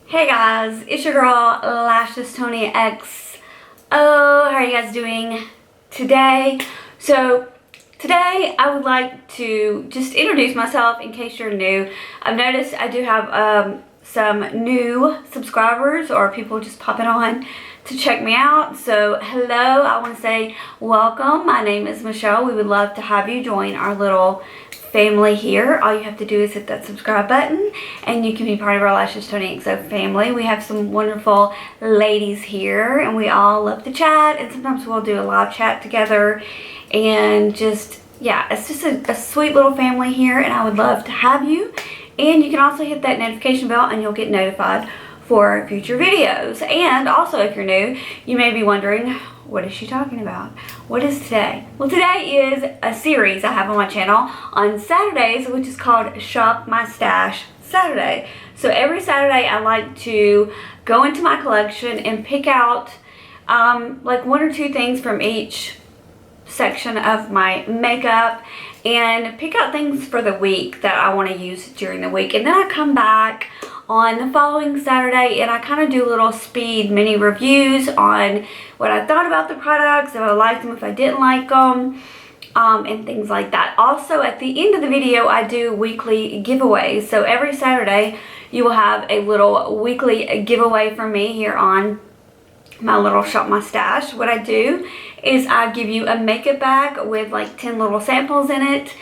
Hey guys, it's your girl lashestonixo. How are you guys doing today? So today I would like to just introduce myself in case you're new. I've noticed I do have some new subscribers or people just popping on to check me out. So hello, I want to say welcome. My name is Michelle. We would love to have you join our little family here. All you have to do is hit that subscribe button and you can be part of our lashestonixo family. We have some wonderful ladies here and we all love to chat, and sometimes we'll do a live chat together, and just, yeah, it's just a sweet little family here, and I would love to have you. And you can also hit that notification bell and you'll get notified for future videos. And also, if you're new, you may be wondering, what is she talking about? What is today? Well, today is a series I have on my channel on Saturdays, which is called Shop My Stash Saturday. So every Saturday I like to go into my collection and pick out like one or two things from each section of my makeup and pick out things for the week that I want to use during the week. And then I come back on the following Saturday and I kind of do little speed mini reviews on what I thought about the products, if I liked them, if I didn't like them, and things like that. Also, at the end of the video, I do weekly giveaways. So every Saturday, you will have a little weekly giveaway from me here on my little Shop My Stash. What I do is I give you a makeup bag with like 10 little samples in it,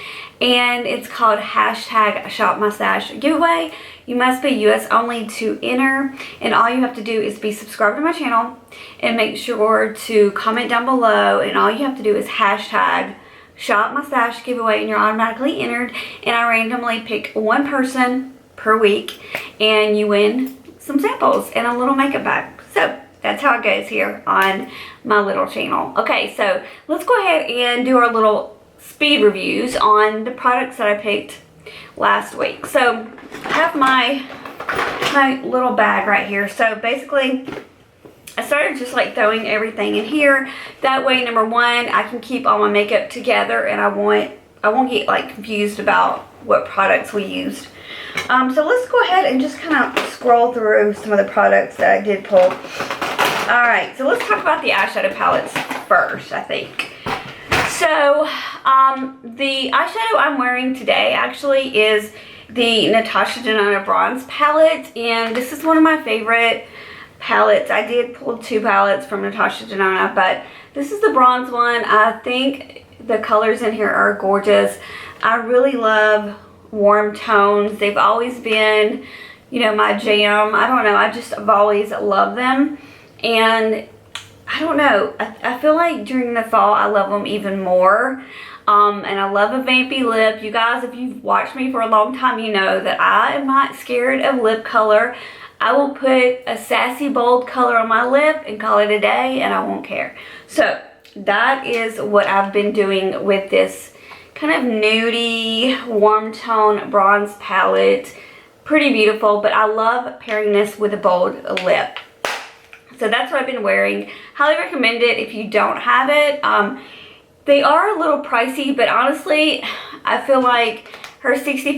and it's called hashtag Shop My Stash giveaway. You must be US only to enter, and all you have to do is be subscribed to my channel and make sure to comment down below, and all you have to do is hashtag Shop My Stash giveaway and you're automatically entered. And I randomly pick one person per week and you win some samples and a little makeup bag. So that's how it goes here on my little channel. Okay, so let's go ahead and do our little speed reviews on the products that I picked last week. So I have my little bag right here. So basically, I started just like throwing everything in here. That way, number one, I can keep all my makeup together and I won't get like confused about what products we used. So let's go ahead and just kind of scroll through some of the products that I did pull. Alright, so let's talk about the eyeshadow palettes first, I think. So, the eyeshadow I'm wearing today actually is the Natasha Denona Bronze palette, and this is one of my favorite palettes. I did pull two palettes from Natasha Denona, but this is the bronze one. I think the colors in here are gorgeous. I really love warm tones. They've always been, you know, my jam. I don't know, I've always loved them. And I don't know, I feel like during the fall I love them even more. And I love a vampy lip. You guys, if you've watched me for a long time, you know that I am not scared of lip color. I will put a sassy bold color on my lip and call it a day and I won't care. So that is what I've been doing with this kind of nudie warm tone bronze palette. Pretty beautiful, but I love pairing this with a bold lip. So that's what I've been wearing. Highly recommend it if you don't have it. They are a little pricey, but honestly, I feel like her $65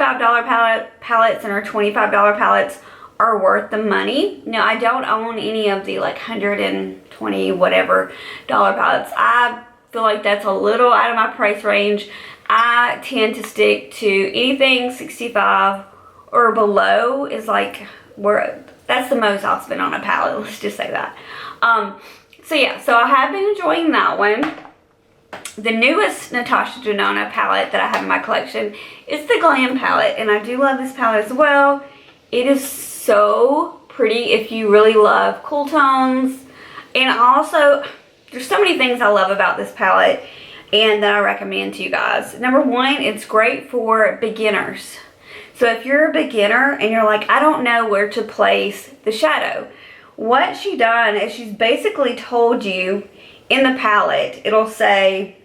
palettes and her $25 palettes are worth the money. Now, I don't own any of the like $120 whatever palettes. I feel like that's a little out of my price range. I tend to stick to anything 65 or below is like where that's the most I'll spend on a palette. Let's just say that. So yeah, so I have been enjoying that one. The newest Natasha Denona palette that I have in my collection is the Glam palette, and I do love this palette as well. It is so pretty if you really love cool tones. And also, there's so many things I love about this palette and that I recommend to you guys. Number one, it's great for beginners. So if you're a beginner and you're like, I don't know where to place the shadow, what she done is she's basically told you in the palette, it'll say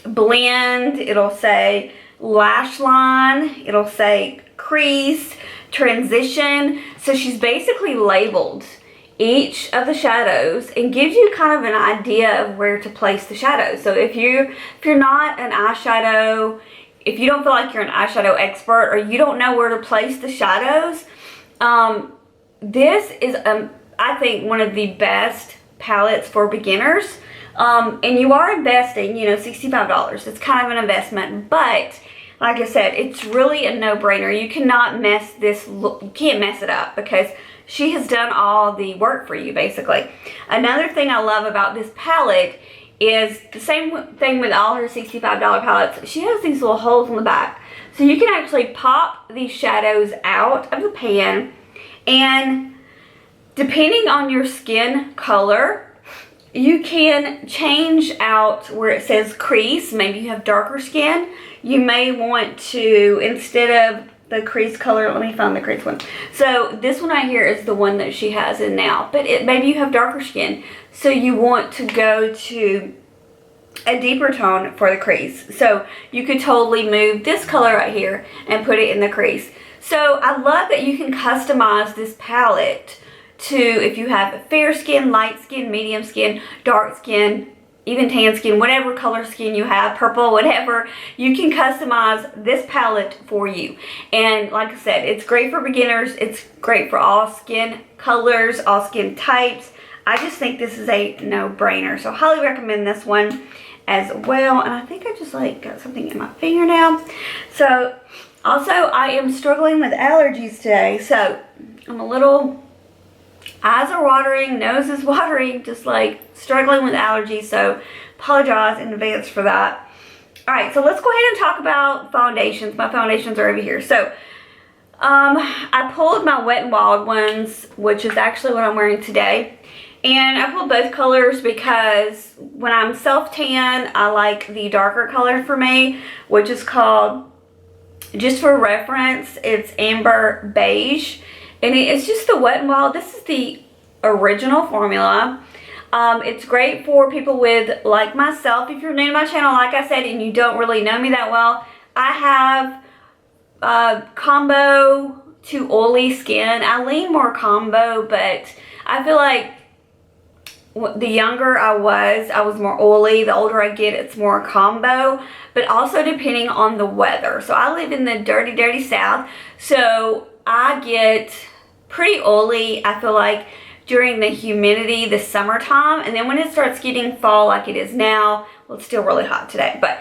blend, it'll say lash line, it'll say crease, transition. So she's basically labeled each of the shadows and gives you kind of an idea of where to place the shadows. So if you're not an eyeshadow, if you don't feel like you're an eyeshadow expert or you don't know where to place the shadows, this is, I think, one of the best palettes for beginners. And you are investing, you know, $65. It's kind of an investment, but like I said, it's really a no-brainer. You cannot mess this look, you can't mess it up because she has done all the work for you, basically. Another thing I love about this palette is the same thing with all her $65 palettes. She has these little holes in the back. So you can actually pop these shadows out of the pan, and depending on your skin color, you can change out where it says crease. Maybe you have darker skin. You may want to, instead of the crease color, let me find the crease one. So this one right here is the one that she has in now. But maybe you have darker skin, so you want to go to a deeper tone for the crease. So you could totally move this color right here and put it in the crease. So I love that you can customize this palette to, if you have fair skin, light skin, medium skin, dark skin, even tan skin, whatever color skin you have, purple, whatever, you can customize this palette for you. And like I said, it's great for beginners. It's great for all skin colors, all skin types. I just think this is a no-brainer. So highly recommend this one as well. And I think I just like got something in my finger now. So also I am struggling with allergies today. So I'm a little, eyes are watering, nose is watering, just like struggling with allergies. So apologize in advance for that. All right, so let's go ahead and talk about foundations. My foundations are over here. So I pulled my Wet n Wild ones, which is actually what I'm wearing today. And I pulled both colors because when I'm self-tan, I like the darker color for me, which is called, just for reference, it's Amber Beige. And it's just the Wet n Wild. This is the original formula. It's great for people with, like myself, if you're new to my channel, like I said, and you don't really know me that well. I have combo to oily skin. I lean more combo, but I feel like the younger I was more oily. The older I get, it's more combo, but also depending on the weather. So I live in the dirty, dirty South, so I get pretty oily, I feel like, during the humidity, the summertime, and then when it starts getting fall like it is now, well, it's still really hot today, but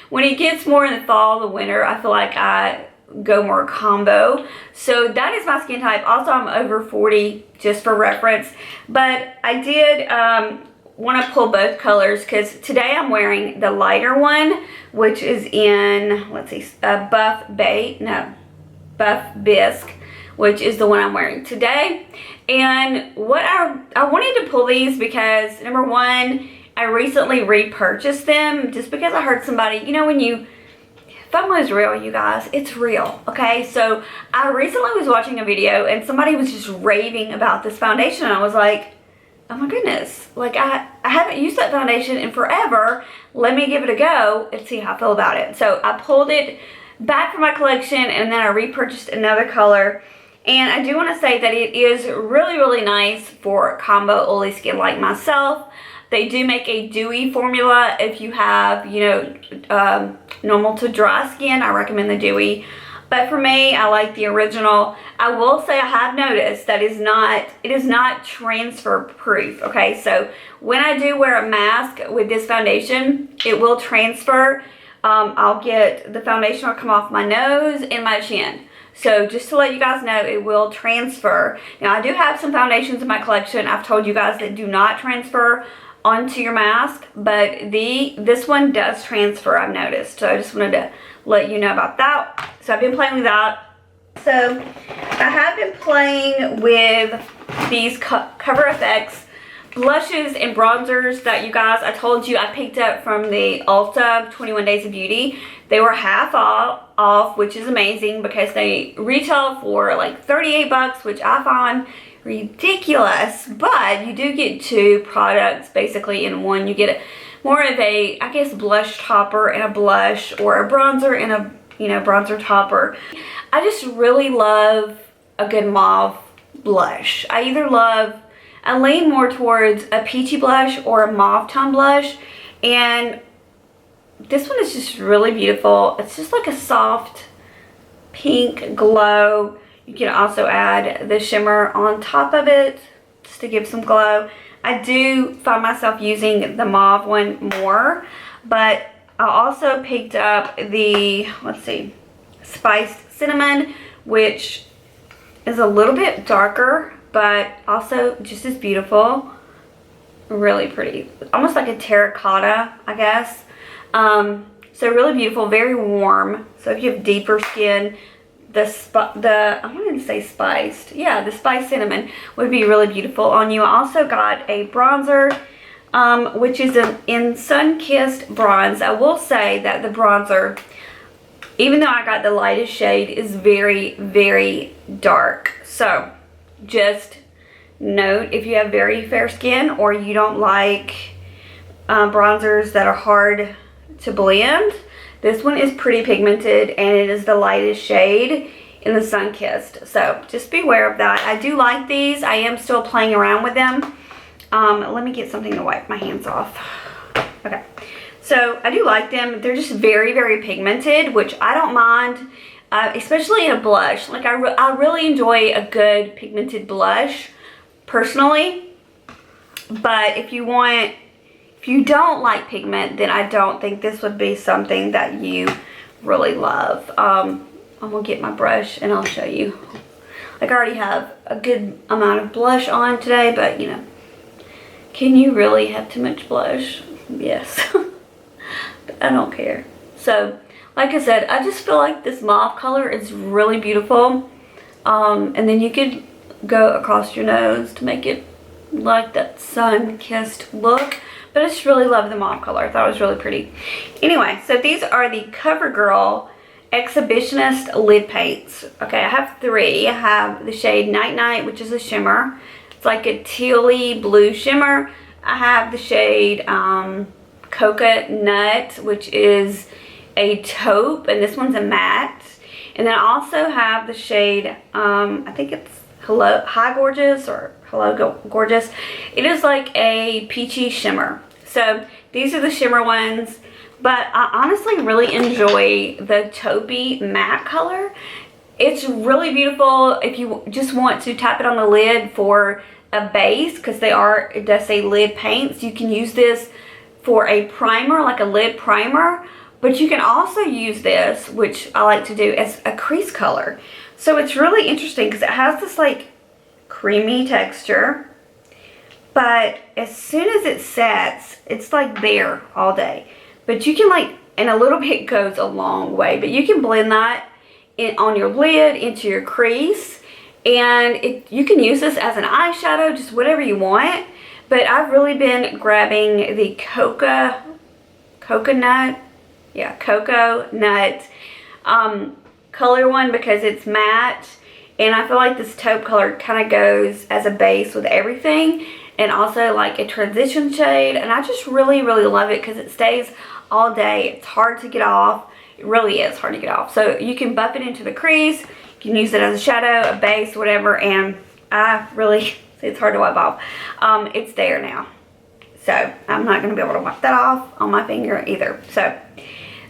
when it gets more in the fall, the winter, I feel like I go more combo. So that is my skin type. Also, I'm over 40, just for reference, but I did want to pull both colors because today I'm wearing the lighter one, which is in, let's see, Buff Bisque, which is the one I'm wearing today. And what I wanted to pull these because, number one, I recently repurchased them just because I heard somebody, you know, when you, FOMO is real, you guys. It's real, okay? So I recently was watching a video and somebody was just raving about this foundation, and I was like, oh my goodness, like I haven't used that foundation in forever. Let me give it a go and see how I feel about it. So I pulled it back from my collection, and then I repurchased another color. And I do want to say that it is really, really nice for combo oily skin like myself. They do make a dewy formula if you have, you know, normal to dry skin. I recommend the dewy. But for me, I like the original. I will say I have noticed that it is not transfer proof, okay? So when I do wear a mask with this foundation, it will transfer. I'll get, the foundation will come off my nose and my chin. So just to let you guys know, it will transfer. Now, I do have some foundations in my collection, I've told you guys, that do not transfer onto your mask, but this one does transfer, I've noticed. So I just wanted to let you know about that. So I've been playing with that. So I have been playing with these Cover FX blushes and bronzers that, you guys, I told you I picked up from the Ulta 21 Days of Beauty. They were half off, which is amazing because they retail for like 38 bucks, which I find ridiculous. But you do get two products basically in one. You get more of a, I guess, blush topper and a blush, or a bronzer and a, you know, bronzer topper. I just really love a good mauve blush. I lean more towards a peachy blush or a mauve tone blush, and this one is just really beautiful. It's just like a soft pink glow. You can also add the shimmer on top of it just to give some glow. I do find myself using the mauve one more, but I also picked up the, let's see, spiced cinnamon, which is a little bit darker, but also just as beautiful. Really pretty. Almost like a terracotta, I guess. So really beautiful, very warm. So if you have deeper skin, I wanted to say spiced. Yeah, the spiced cinnamon would be really beautiful on you. I also got a bronzer, which is in Sun-Kissed Bronze. I will say that the bronzer, even though I got the lightest shade, is very, very dark. So just note, if you have very fair skin or you don't like bronzers that are hard to blend, this one is pretty pigmented and it is the lightest shade in the Sun-Kissed. So just be aware of that. I do like these. I am still playing around with them. Let me get something to wipe my hands off. Okay. So I do like them. They're just very, very pigmented, which I don't mind, especially in a blush. Like I really enjoy a good pigmented blush personally. But if you don't like pigment, then I don't think this would be something that you really love. I'm gonna get my brush and I'll show you. Like I already have a good amount of blush on today, but you know, can you really have too much blush? Yes. But I don't care. So, like I said, I just feel like this mauve color is really beautiful. And then you could go across your nose to make it like that sun-kissed look. But I just really love the mauve color. I thought it was really pretty. Anyway, so these are the CoverGirl Exhibitionist Lid Paints. Okay, I have three. I have the shade Night Night, which is a shimmer. It's like a tealy blue shimmer. I have the shade Coconut, which is a taupe, and this one's a matte. And then I also have the shade, I think it's Hi Gorgeous or Hello Gorgeous. It is like a peachy shimmer. So these are the shimmer ones, but I honestly really enjoy the taupey matte color. It's really beautiful if you just want to tap it on the lid for a base, because it does say lid paints. You can use this for a primer, like a lid primer, but you can also use this, which I like to do, as a crease color. So it's really interesting because it has this like creamy texture, but as soon as it sets, it's like there all day. But you can like, and a little bit goes a long way, but you can blend that on your lid into your crease, and you can use this as an eyeshadow, just whatever you want. But I've really been grabbing the coconut color one because it's matte, and I feel like this taupe color kind of goes as a base with everything, and also like a transition shade, and I just really, really love it because it stays all day. It's hard to get off. It really is hard to get off. So you can buff it into the crease, you can use it as a shadow, a base, whatever, and I really, it's hard to wipe off. It's there now. So I'm not going to be able to wipe that off on my finger either. So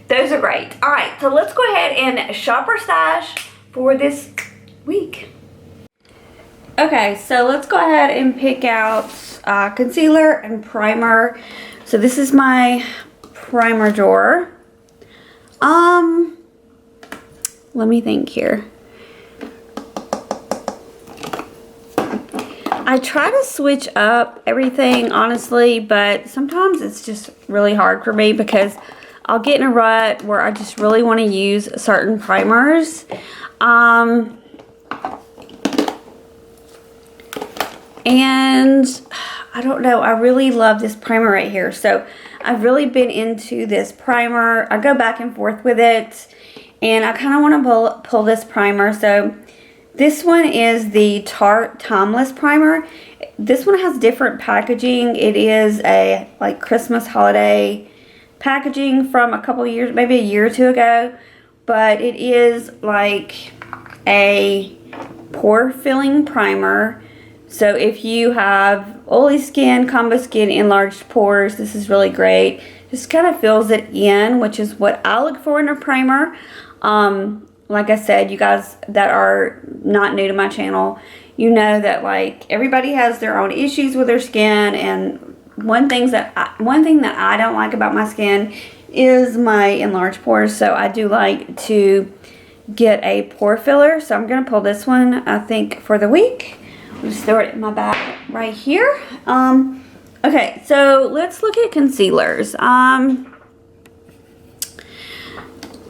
those are great. All right, so let's go ahead and shop our stash for this week. Okay, so let's go ahead and pick out concealer and primer. So this is my primer drawer. Let me think here. I try to switch up everything, honestly, but sometimes it's just really hard for me because I'll get in a rut where I just really want to use certain primers. And I don't know, I really love this primer right here. So I've really been into this primer. I go back and forth with it, and I kind of want to pull this primer. So this one is the Tarte Timeless Primer. This one has different packaging. It is a like Christmas holiday packaging from a couple years, maybe a year or two ago. But it is like a pore filling primer. So if you have oily skin, combo skin, enlarged pores, this is really great. Just kind of fills it in, which is what I look for in a primer. like I said, you guys that are not new to my channel, you know that like everybody has their own issues with their skin, and one thing that I don't like about my skin is my enlarged pores. So I do like to get a pore filler. So I'm gonna pull this one, I think, for the week. I'll just throw it in my bag right here. Okay, so let's look at concealers.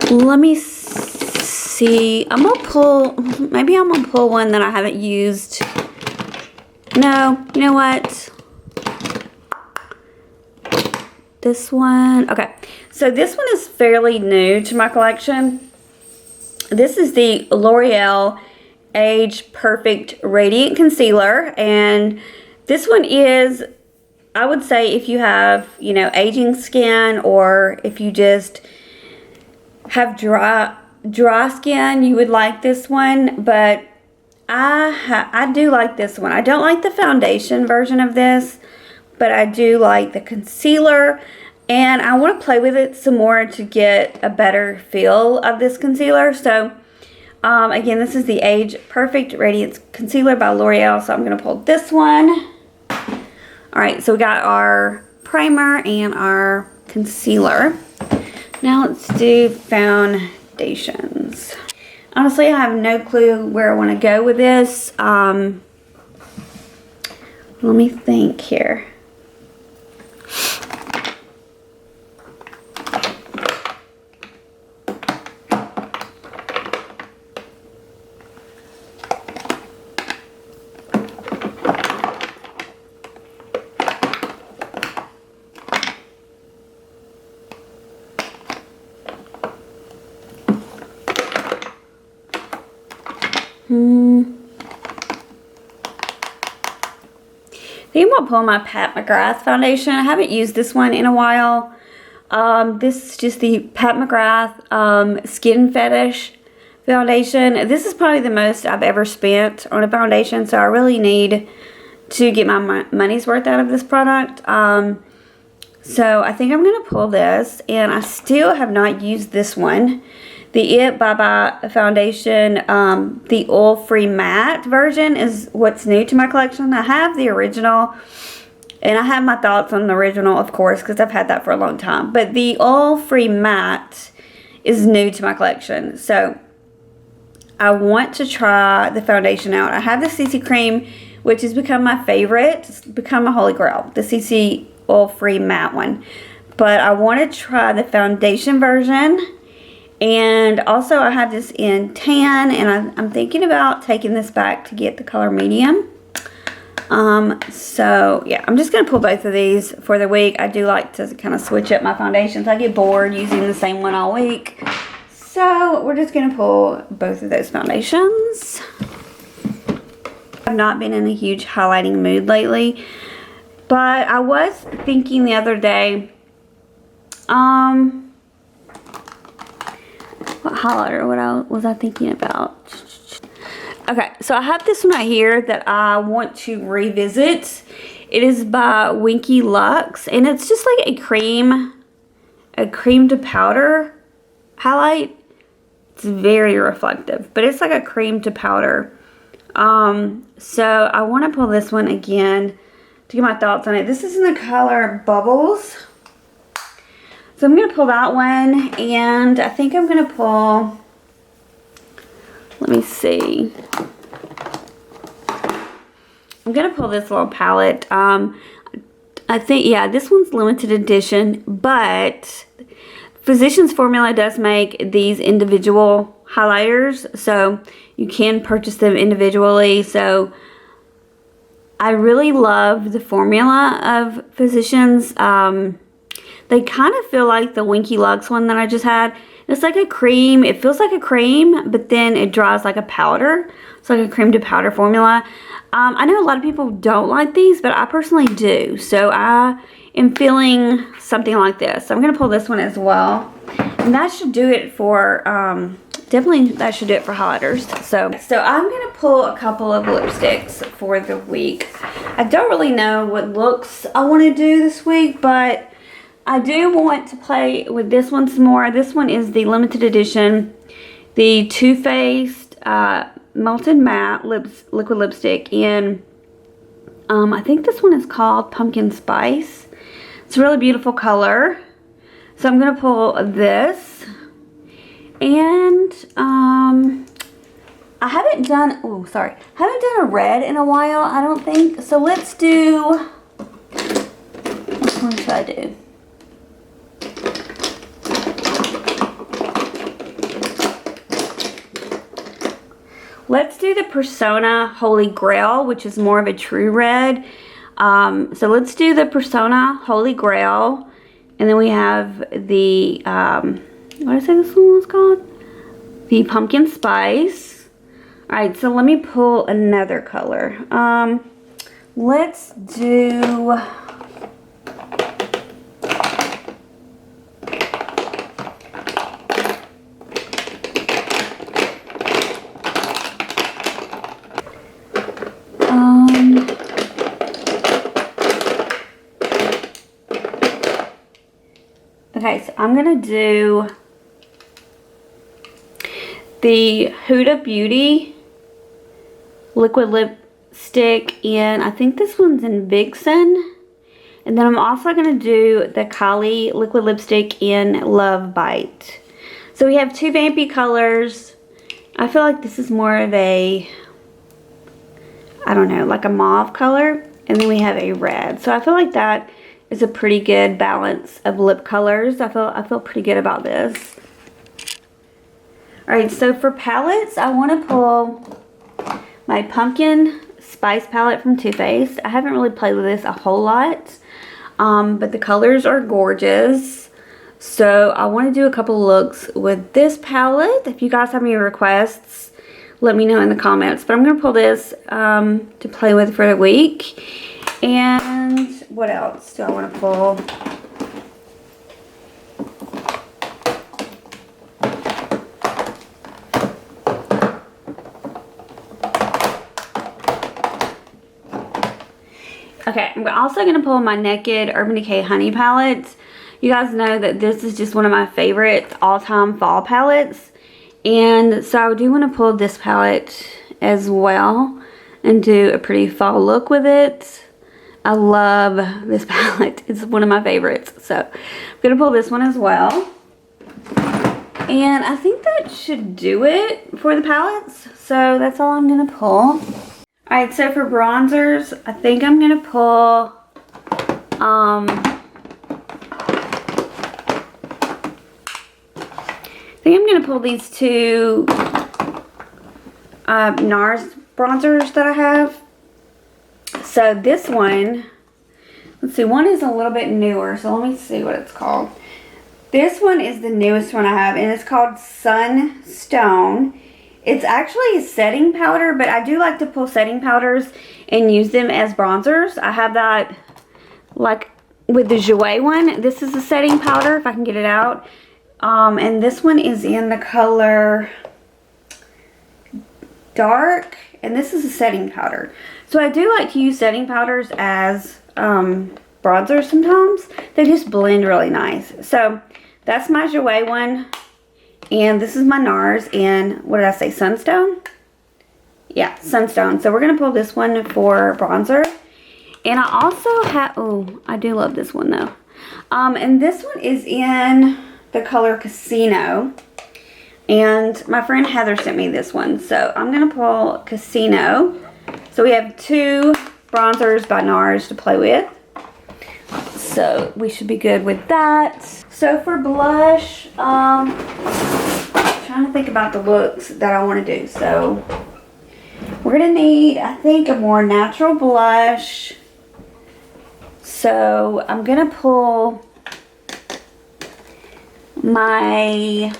Let me see. Maybe I'm gonna pull one that I haven't used. No, you know what? This one. Okay, so this one is fairly new to my collection. This is the L'Oreal Age Perfect Radiant Concealer, and this one is, I would say, if you have, you know, aging skin, or if you just have dry skin, you would like this one. But I do like this one. I don't like the foundation version of this, but I do like the concealer, and I want to play with it some more to get a better feel of this concealer. So again, this is the Age Perfect Radiance Concealer by L'Oreal. So I'm going to pull this one. Alright, so we got our primer and our concealer. Now let's do foundations. Honestly, I have no clue where I want to go with this. Let me think here. I think I'm going to pull my Pat McGrath foundation. I haven't used this one in a while. This is just the Pat McGrath Skin Fetish foundation. This is probably the most I've ever spent on a foundation, so I really need to get my money's worth out of this product. So I think I'm going to pull this, and I still have not used this one. The It Bye Bye foundation, the oil-free matte version is what's new to my collection. I have the original, and I have my thoughts on the original, of course, because I've had that for a long time. But the oil-free matte is new to my collection. So I want to try the foundation out. I have the CC cream, which has become my favorite. It's become my holy grail, the CC oil-free matte one. But I want to try the foundation version. And also I have this in tan, and I'm thinking about taking this back to get the color medium. So yeah, I'm just going to pull both of these for the week. I do like to kind of switch up my foundations. I get bored using the same one all week. So we're just going to pull both of those foundations. I've not been in a huge highlighting mood lately, but I was thinking the other day, what highlighter was I thinking about? Okay, so I have this one right here that I want to revisit. It is by Winky Lux, and it's just like a cream to powder highlight. It's very reflective, but it's like a cream to powder. So I want to pull this one again to get my thoughts on it. This is in the color Bubbles. So I'm going to pull that one, and I think I'm going to pull, let me see. I'm going to pull this little palette. I think, yeah, this one's limited edition, but Physicians Formula does make these individual highlighters, so you can purchase them individually. So I really love the formula of Physicians. They kind of feel like the Winky Lux one that I just had. It's like a cream. It feels like a cream, but then it dries like a powder. It's like a cream to powder formula. I know a lot of people don't like these, but I personally do. So I am feeling something like this. So I'm going to pull this one as well. And that should do it for, definitely that should do it for highlighters. So I'm going to pull a couple of lipsticks for the week. I don't really know what looks I want to do this week, but I do want to play with this one some more. This one is the limited edition the Too Faced Melted Matte Liquid Lipstick in, I think this one is called Pumpkin Spice. It's a really beautiful color. So I'm going to pull this. And I haven't done, haven't done a red in a while, I don't think. So let's do, which one should I do? Let's do the Persona Holy Grail, which is more of a true red. So let's do the Persona Holy Grail. And then we have the, what did I say this one was called? The Pumpkin Spice. Alright, so let me pull another color. Let's do... Okay, so I'm going to do the Huda Beauty liquid lipstick in, I think this one's in Vixen. And then I'm also going to do the Kylie liquid lipstick in Love Bite. So we have two vampy colors. I feel like this is more of a, I don't know, like a mauve color. And then we have a red. So I feel like that is a pretty good balance of lip colors. I feel pretty good about this. Alright, so for palettes, I want to pull my Pumpkin Spice palette from Too Faced. I haven't really played with this a whole lot, but the colors are gorgeous. So I want to do a couple looks with this palette. If you guys have any requests, let me know in the comments. But I'm going to pull this to play with for the week. And what else do I want to pull? Okay, I'm also going to pull my Naked Urban Decay Honey palette. You guys know that this is just one of my favorite all-time fall palettes. And so I do want to pull this palette as well and do a pretty fall look with it. I love this palette. It's one of my favorites. So I'm going to pull this one as well. And I think that should do it for the palettes. So that's all I'm going to pull. Alright, so for bronzers, I think I'm going to pull I think I'm going to pull these two NARS bronzers that I have. So this one, let's see, one is a little bit newer, so let me see what it's called. This one is the newest one I have, and it's called Sunstone. It's actually a setting powder, but I do like to pull setting powders and use them as bronzers. I have that, like, with the Jouer one. This is a setting powder, if I can get it out. And this one is in the color Dark, and this is a setting powder. So I do like to use setting powders as bronzers sometimes. They just blend really nice. So that's my Jouer one. And this is my NARS in, what did I say, Sunstone? Yeah, Sunstone. So we're going to pull this one for bronzer. And I also have, oh, I do love this one though. And this one is in the color Casino. And my friend Heather sent me this one. So I'm going to pull Casino. So we have two bronzers by NARS to play with. So we should be good with that. So for blush, I'm trying to think about the looks that I want to do. So we're going to need, I think, a more natural blush. So I'm going to pull my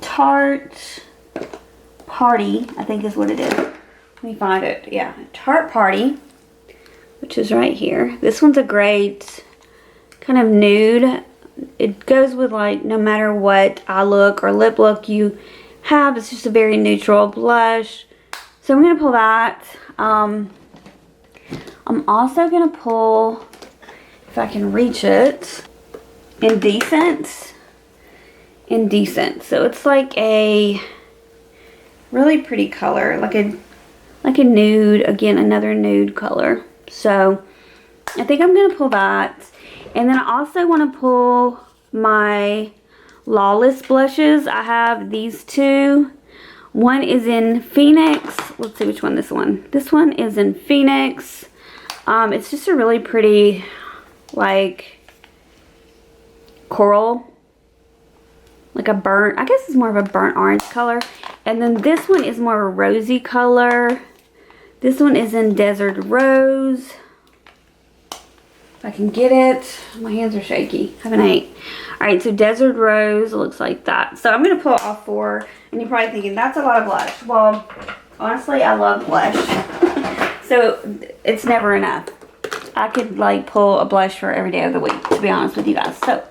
Tarte Party, I think is what it is. Let me find it. Yeah, Tarte Party, which is right here. This one's a great kind of nude. It goes with, like, no matter what eye look or lip look you have. It's just a very neutral blush. So I'm going to pull that. I'm also going to pull, if I can reach it, Indecent. Indecent. So it's like a really pretty color, like a nude, again, another nude color. So I think I'm gonna pull that. And then I also want to pull my Lawless blushes. I have these two. One is in Phoenix. Let's see which one this one. This one is in Phoenix. It's just a really pretty, like, coral. Like a burnt, I guess it's more of a burnt orange color. And then this one is more of a rosy color. This one is in Desert Rose. If I can get it. My hands are shaky. Haven't ate. Alright, so Desert Rose looks like that. So I'm going to pull all four. And you're probably thinking, that's a lot of blush. Well, honestly, I love blush. So it's never enough. I could like pull a blush for every day of the week, to be honest with you guys. So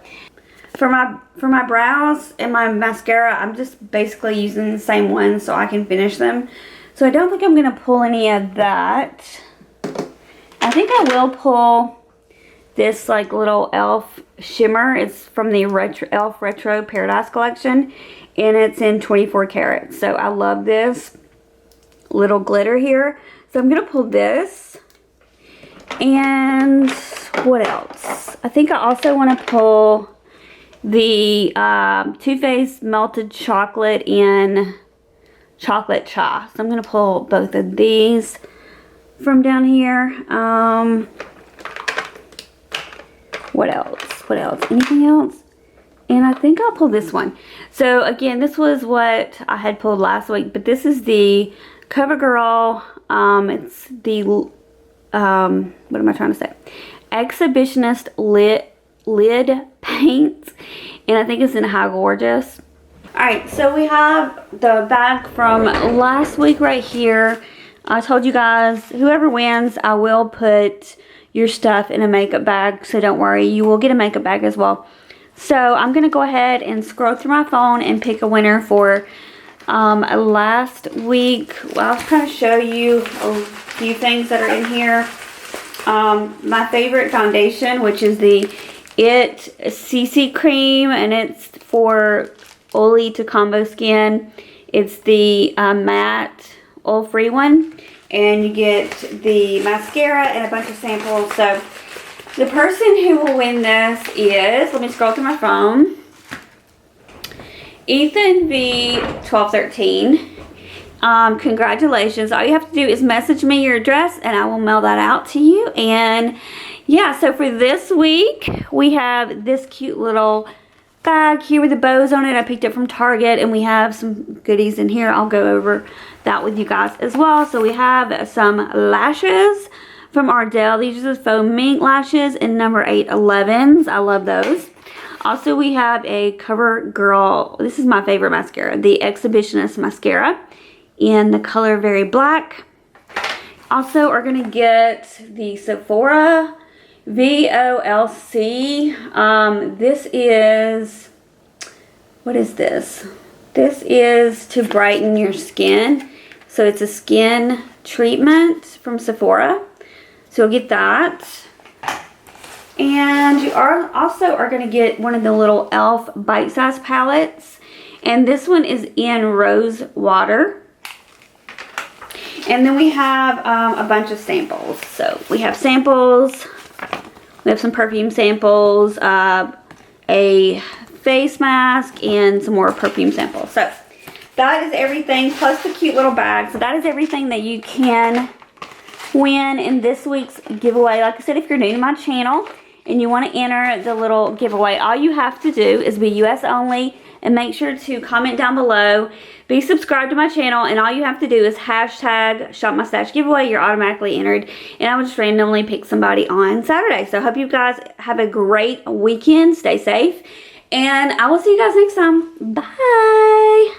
for my brows and my mascara, I'm just basically using the same one so I can finish them. So I don't think I'm going to pull any of that. I think I will pull this like little e.l.f. shimmer. It's from the e.l.f. Retro Paradise collection. And it's in 24 karat. So I love this little glitter here. So I'm going to pull this. And what else? I think I also want to pull the Too Faced Melted Chocolate in Chocolate Chai. So I'm going to pull both of these from down here. What else? What else? Anything else? And I think I'll pull this one. So again, this was what I had pulled last week. But this is the CoverGirl. It's the, what am I trying to say? Exhibitionist lid paint. And I think it's in High Gorgeous. Alright, so we have the bag from last week right here. I told you guys, whoever wins, I will put your stuff in a makeup bag. So don't worry, you will get a makeup bag as well. So I'm going to go ahead and scroll through my phone and pick a winner for last week. Well, I'll kind of show you a few things that are in here. My favorite foundation, which is the It CC Cream, and it's for oily to combo skin. It's the matte oil-free one, and you get the mascara and a bunch of samples. So the person who will win this is, let me scroll through my phone, Ethan V1213. Congratulations. All you have to do is message me your address and I will mail that out to you. And yeah, so for this week, we have this cute little bag here with the bows on it. I picked it from Target, and we have some goodies in here. I'll go over that with you guys as well. So we have some lashes from Ardell. These are the faux mink lashes in number 811s. I love those. Also, we have a CoverGirl. This is my favorite mascara, the Exhibitionist mascara in the color Very Black. Also, are going to get the Sephora VOLC. This is, what is this? This is to brighten your skin. So it's a skin treatment from Sephora. So you'll get that. And you also are going to get one of the little e.l.f. bite-size palettes. And this one is in Rose Water. And then we have a bunch of samples. So we have samples. We have some perfume samples, a face mask, and some more perfume samples. So that is everything, plus the cute little bag. So that is everything that you can win in this week's giveaway. Like I said, if you're new to my channel and you want to enter the little giveaway, all you have to do is be US only, and make sure to comment down below, be subscribed to my channel, and all you have to do is hashtag Shop My Stash giveaway. You're automatically entered, and I will just randomly pick somebody on Saturday. So I hope you guys have a great weekend. Stay safe, and I will see you guys next time. Bye.